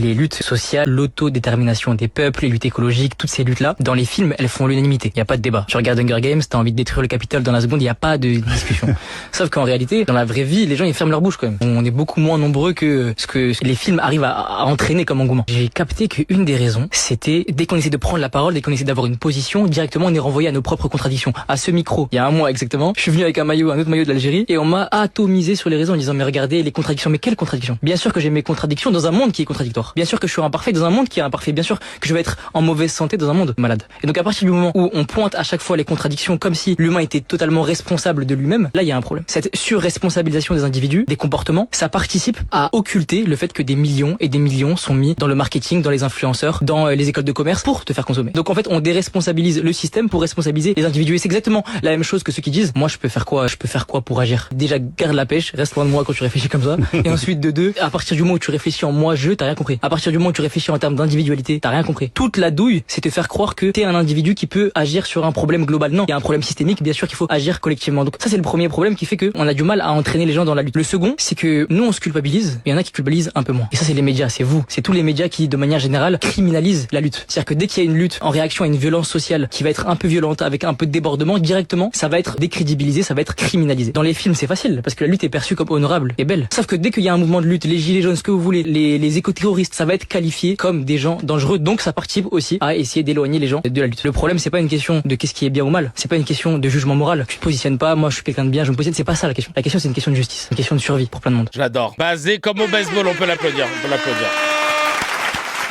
Les luttes sociales, l'autodétermination des peuples, les luttes écologiques, toutes ces luttes-là, dans les films, elles font l'unanimité. Il y a pas de débat. Tu regardes Hunger Games, t'as envie de détruire le Capitole dans la seconde, il y a pas de discussion. Sauf qu'en réalité, dans la vraie vie, les gens ils ferment leur bouche quand même. On est beaucoup moins nombreux que ce que les films arrivent à entraîner comme engouement. J'ai capté qu'une des raisons, c'était dès qu'on essaie de prendre la parole, dès qu'on essaie d'avoir une position, directement on est renvoyé à nos propres contradictions. À ce micro, il y a un mois exactement, je suis venu avec un autre maillot de l'Algérie, et on m'a atomisé sur les réseaux en disant mais regardez les contradictions. Mais quelles contradictions? Bien sûr que j'ai mes contradictions dans un monde qui est contradictoire. Bien sûr que je suis imparfait dans un monde qui est imparfait. Bien sûr que je vais être en mauvaise santé dans un monde malade. Et donc à partir du moment où on pointe à chaque fois les contradictions comme si l'humain était totalement responsable de lui-même, là il y a un problème. Cette surresponsabilisation des individus, des comportements, ça participe à occulter le fait que des millions et des millions sont mis dans le marketing, dans les influenceurs, dans les écoles de commerce pour te faire consommer. Donc en fait on déresponsabilise le système pour responsabiliser les individus. Et c'est exactement la même chose que ceux qui disent moi je peux faire quoi pour agir. Déjà garde la pêche, reste loin de moi quand tu réfléchis comme ça. Et ensuite de deux, à partir du moment où tu réfléchis en moi je, t'as rien compris. À partir du moment où tu réfléchis en termes d'individualité, t'as rien compris. Toute la douille, c'est te faire croire que t'es un individu qui peut agir sur un problème global. Non, il y a un problème systémique, bien sûr qu'il faut agir collectivement. Donc ça c'est le premier problème qui fait que on a du mal à entraîner les gens dans la lutte. Le second, c'est que nous on se culpabilise, et il y en a qui culpabilisent un peu moins. Et ça c'est les médias, c'est vous, c'est tous les médias qui de manière générale criminalisent la lutte. C'est-à-dire que dès qu'il y a une lutte en réaction à une violence sociale qui va être un peu violente avec un peu de débordement, directement ça va être décrédibilisé, ça va être criminalisé. Dans les films c'est facile parce que la lutte est perçue comme honorable et belle. Sauf que dès qu'il y a un mouvement de lutte, les gilets jaunes, ce que vous voulez, les éco-terroristes, ça va être qualifié comme des gens dangereux. Donc ça participe aussi à essayer d'éloigner les gens de la lutte. Le problème c'est pas une question de qu'est-ce qui est bien ou mal, c'est pas une question de jugement moral. Tu te positionnes pas, moi je suis quelqu'un de bien, je me positionne, c'est pas ça la question. La question c'est une question de justice, une question de survie pour plein de monde. J'adore. Basé comme au baseball, on peut l'applaudir.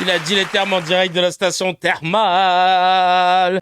Il a dit les termes en direct de la station thermale.